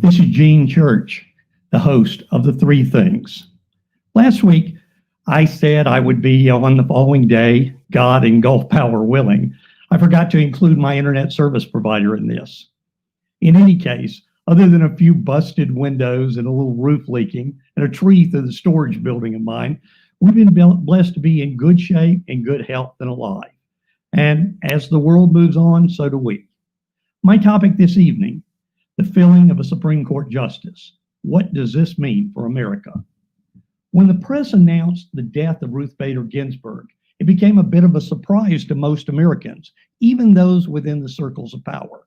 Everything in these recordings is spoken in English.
This is Gene Church, the host of The Three Things. Last week, I said I would be on the following day, God and Gulf Power willing. I forgot to include my internet service provider in this. In any case, other than a few busted windows and a little roof leaking and a tree through the storage building of mine, we've been blessed to be in good shape and good health and alive. And as the world moves on, so do we. My topic this evening, the filling of a Supreme Court justice. What does this mean for America? When the press announced the death of Ruth Bader Ginsburg, it became a bit of a surprise to most Americans, even those within the circles of power.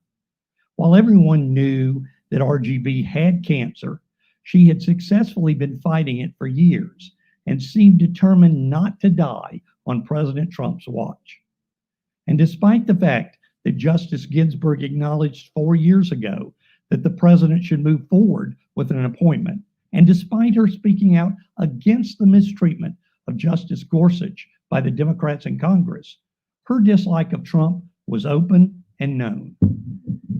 While everyone knew that RGB had cancer, she had successfully been fighting it for years and seemed determined not to die on President Trump's watch. And despite the fact that Justice Ginsburg acknowledged 4 years ago that the president should move forward with an appointment, and despite her speaking out against the mistreatment of Justice Gorsuch by the Democrats in Congress, her dislike of Trump was open and known.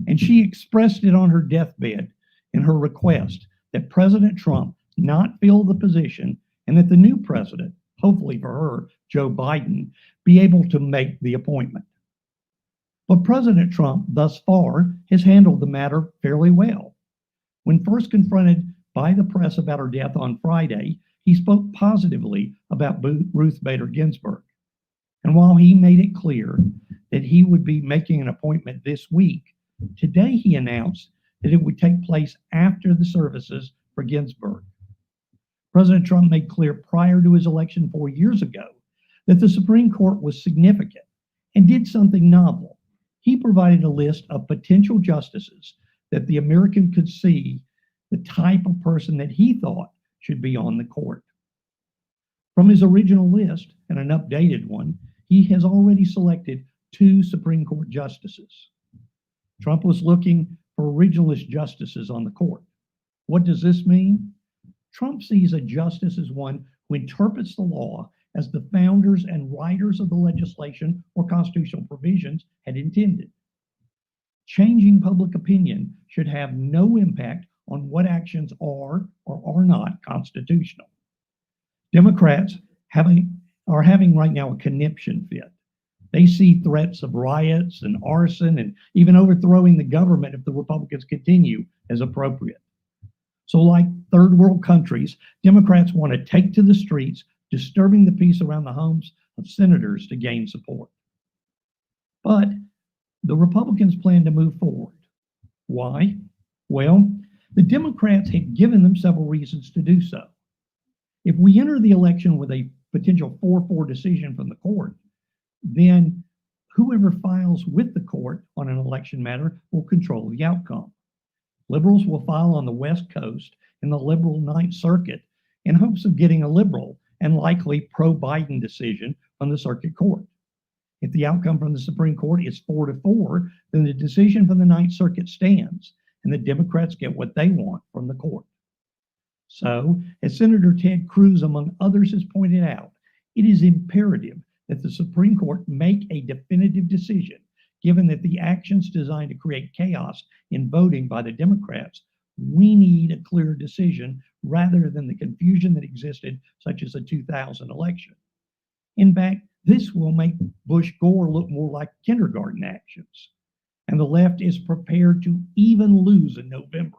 And she expressed it on her deathbed in her request that President Trump not fill the position and that the new president, hopefully for her, Joe Biden, be able to make the appointment. But President Trump, thus far, has handled the matter fairly well. When first confronted by the press about her death on Friday, he spoke positively about Ruth Bader Ginsburg. And while he made it clear that he would be making an appointment this week, today he announced that it would take place after the services for Ginsburg. President Trump made clear prior to his election 4 years ago that the Supreme Court was significant and did something novel. He provided a list of potential justices that the American could see the type of person that he thought should be on the court. From his original list and an updated one, he has already selected 2 Supreme Court justices. Trump was looking for originalist justices on the court. What does this mean? Trump sees a justice as one who interprets the law as the founders and writers of the legislation or constitutional provisions had intended. Changing public opinion should have no impact on what actions are or are not constitutional. Democrats are having right now a conniption fit. They see threats of riots and arson and even overthrowing the government if the Republicans continue as appropriate. So like third world countries, Democrats want to take to the streets, disturbing the peace around the homes of senators to gain support. But the Republicans plan to move forward. Why? Well, the Democrats have given them several reasons to do so. If we enter the election with a potential 4-4 decision from the court, then whoever files with the court on an election matter will control the outcome. Liberals will file on the West Coast in the liberal Ninth Circuit in hopes of getting a liberal and likely pro-Biden decision from the circuit court. If the outcome from the Supreme Court is 4-4, then the decision from the Ninth Circuit stands, and the Democrats get what they want from the court. So, as Senator Ted Cruz, among others, has pointed out, it is imperative that the Supreme Court make a definitive decision, given that the actions designed to create chaos in voting by the Democrats, we need a clear decision rather than the confusion that existed, such as the 2000 election. In fact, this will make Bush-Gore look more like kindergarten actions. And the left is prepared to even lose in November,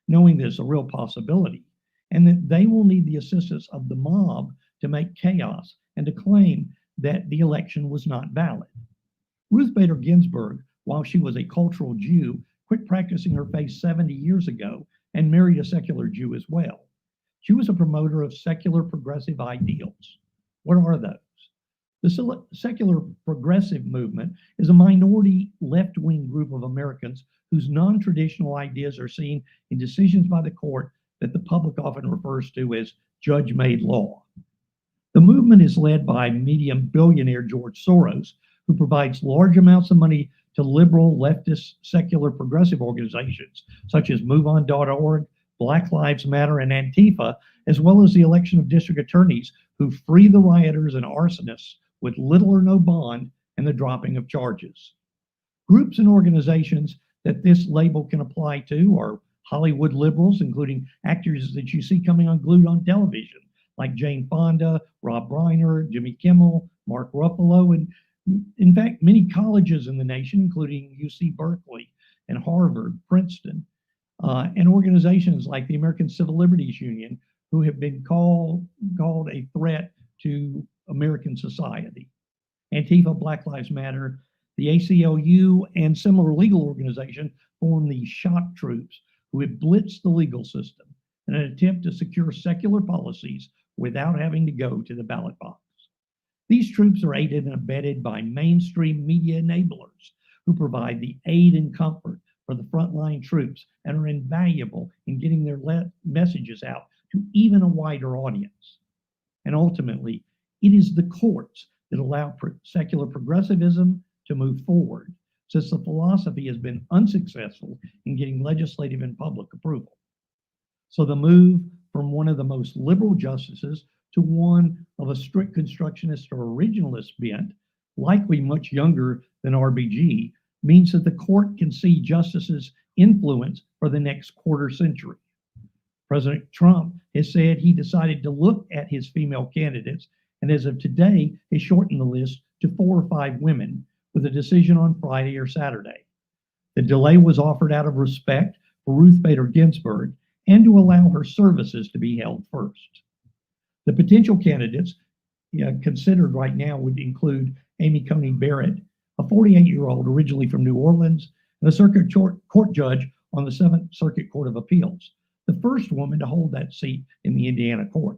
knowing there's a real possibility, and that they will need the assistance of the mob to make chaos and to claim that the election was not valid. Ruth Bader Ginsburg, while she was a cultural Jew, quit practicing her faith 70 years ago and married a secular Jew as well. She was a promoter of secular progressive ideals. What are those? The secular progressive movement is a minority left-wing group of Americans whose non-traditional ideas are seen in decisions by the court that the public often refers to as judge-made law. The movement is led by medium billionaire George Soros, who provides large amounts of money to liberal, leftist, secular, progressive organizations such as MoveOn.org, Black Lives Matter, and Antifa, as well as the election of district attorneys who free the rioters and arsonists with little or no bond and the dropping of charges. Groups and organizations that this label can apply to are Hollywood liberals, including actors that you see coming unglued on television, like Jane Fonda, Rob Reiner, Jimmy Kimmel, Mark Ruffalo, and in fact, many colleges in the nation, including UC Berkeley and Harvard, Princeton, and organizations like the American Civil Liberties Union, who have been called a threat to American society. Antifa, Black Lives Matter, the ACLU, and similar legal organizations form the shock troops who have blitzed the legal system in an attempt to secure secular policies without having to go to the ballot box. These troops are aided and abetted by mainstream media enablers who provide the aid and comfort for the frontline troops and are invaluable in getting their messages out to even a wider audience. And ultimately, it is the courts that allow secular progressivism to move forward, since the philosophy has been unsuccessful in getting legislative and public approval. So the move from one of the most liberal justices to one of a strict constructionist or originalist bent, likely much younger than RBG, means that the court can see justices' influence for the next quarter century. President Trump has said he decided to look at his female candidates, and as of today, has shortened the list to 4 or 5 women, with a decision on Friday or Saturday. The delay was offered out of respect for Ruth Bader Ginsburg and to allow her services to be held first. The potential candidates considered right now would include Amy Coney Barrett, a 48-year-old originally from New Orleans, and a circuit court judge on the 7th Circuit Court of Appeals, the first woman to hold that seat in the Indiana court.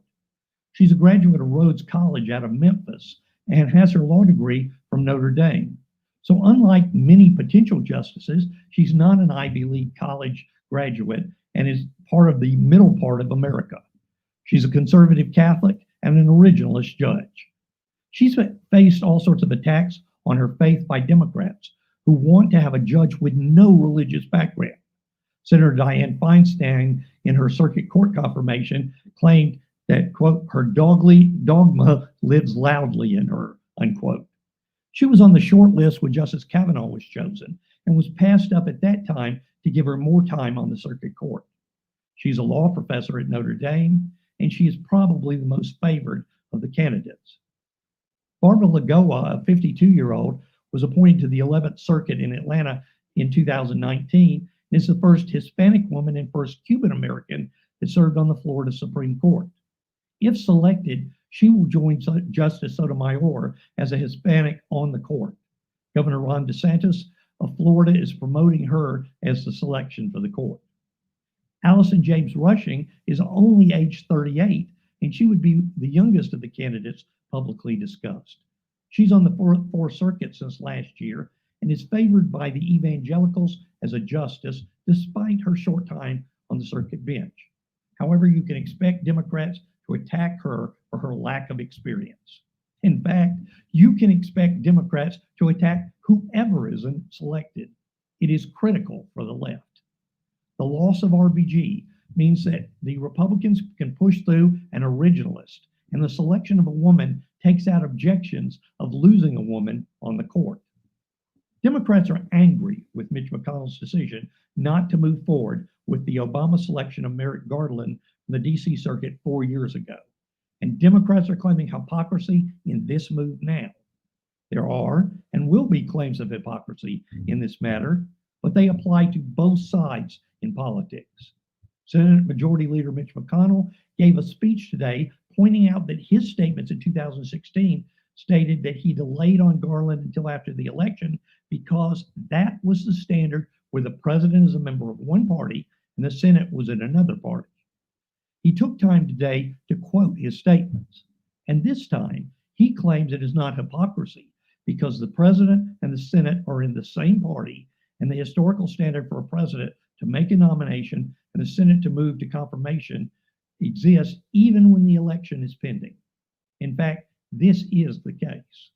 She's a graduate of Rhodes College out of Memphis and has her law degree from Notre Dame. So unlike many potential justices, she's not an Ivy League college graduate and is part of the middle part of America. She's a conservative Catholic and an originalist judge. She's faced all sorts of attacks on her faith by Democrats who want to have a judge with no religious background. Senator Dianne Feinstein, in her circuit court confirmation, claimed that, quote, her dogma lives loudly in her, unquote. She was on the short list when Justice Kavanaugh was chosen and was passed up at that time to give her more time on the circuit court. She's a law professor at Notre Dame, and she is probably the most favored of the candidates. Barbara Lagoa, a 52-year-old, was appointed to the 11th Circuit in Atlanta in 2019 and is the first Hispanic woman and first Cuban American that served on the Florida Supreme Court. If selected, she will join Justice Sotomayor as a Hispanic on the court. Governor Ron DeSantis of Florida is promoting her as the selection for the court. Allison James Rushing is only age 38, and she would be the youngest of the candidates publicly discussed. She's on the Fourth Circuit since last year and is favored by the evangelicals as a justice despite her short time on the circuit bench. However, you can expect Democrats to attack her for her lack of experience. In fact, you can expect Democrats to attack whoever isn't selected. It is critical for the left. The loss of RBG means that the Republicans can push through an originalist, and the selection of a woman takes out objections of losing a woman on the court. Democrats are angry with Mitch McConnell's decision not to move forward with the Obama selection of Merrick Garland from the DC Circuit 4 years ago. And Democrats are claiming hypocrisy in this move now. There are and will be claims of hypocrisy in this matter, but they apply to both sides in politics. Senate Majority Leader Mitch McConnell gave a speech today pointing out that his statements in 2016 stated that he delayed on Garland until after the election because that was the standard where the president is a member of one party and the Senate was in another party. He took time today to quote his statements, and this time he claims it is not hypocrisy because the president and the Senate are in the same party, and the historical standard for a president to make a nomination and the Senate to move to confirmation exists even when the election is pending. In fact, this is the case.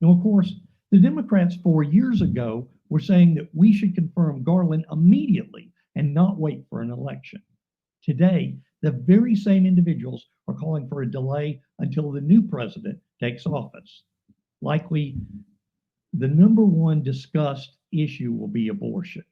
Now, of course, the Democrats 4 years ago were saying that we should confirm Garland immediately and not wait for an election. Today, the very same individuals are calling for a delay until the new president takes office. Likely, the number one discussed issue will be abortion.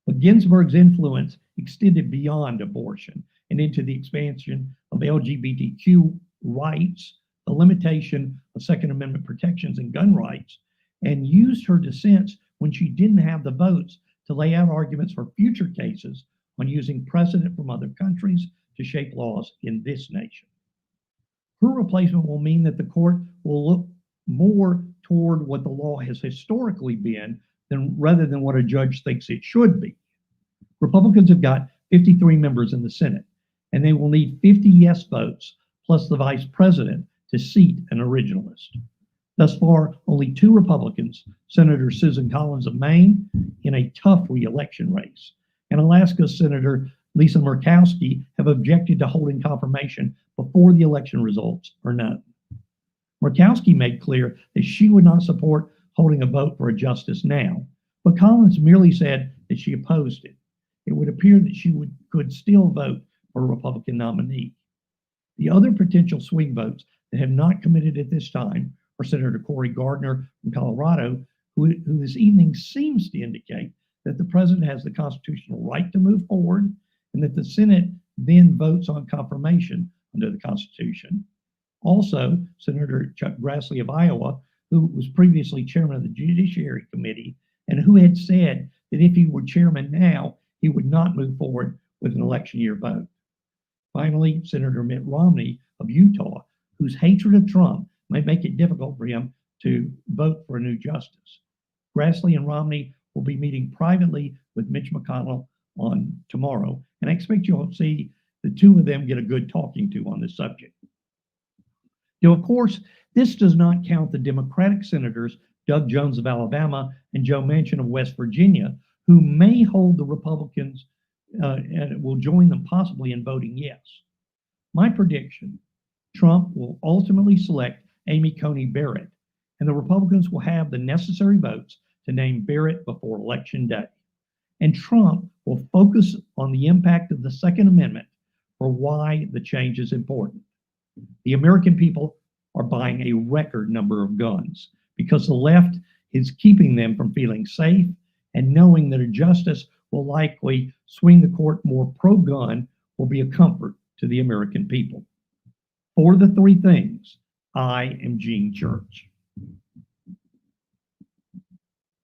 But Ginsburg's influence extended beyond abortion and into the expansion of LGBTQ rights, the limitation of Second Amendment protections and gun rights, and used her dissents when she didn't have the votes to lay out arguments for future cases on using precedent from other countries to shape laws in this nation. Her replacement will mean that the court will look more toward what the law has historically been rather than what a judge thinks it should be. Republicans have got 53 members in the Senate, and they will need 50 yes votes plus the vice president to seat an originalist. Thus far, only 2 Republicans, Senator Susan Collins of Maine, in a tough re-election race, and Alaska Senator Lisa Murkowski, have objected to holding confirmation before the election results are known. Murkowski made clear that she would not support holding a vote for a justice now, but Collins merely said that she opposed it. It would appear that she could still vote for a Republican nominee. The other potential swing votes that have not committed at this time are Senator Cory Gardner from Colorado, who this evening seems to indicate that the president has the constitutional right to move forward and that the Senate then votes on confirmation under the Constitution. Also, Senator Chuck Grassley of Iowa, who was previously chairman of the Judiciary Committee and who had said that if he were chairman now, he would not move forward with an election year vote. Finally, Senator Mitt Romney of Utah, whose hatred of Trump may make it difficult for him to vote for a new justice. Grassley and Romney will be meeting privately with Mitch McConnell on tomorrow, and I expect you'll see the two of them get a good talking to on this subject. Now, of course, this does not count the Democratic senators, Doug Jones of Alabama and Joe Manchin of West Virginia, who may hold the Republicans and will join them possibly in voting yes. My prediction, Trump will ultimately select Amy Coney Barrett, and the Republicans will have the necessary votes to name Barrett before Election Day. And Trump will focus on the impact of the Second Amendment for why the change is important. The American people are buying a record number of guns because the left is keeping them from feeling safe and knowing that a justice will likely swing the court more pro-gun will be a comfort to the American people. For the 3 things, I am Gene Church.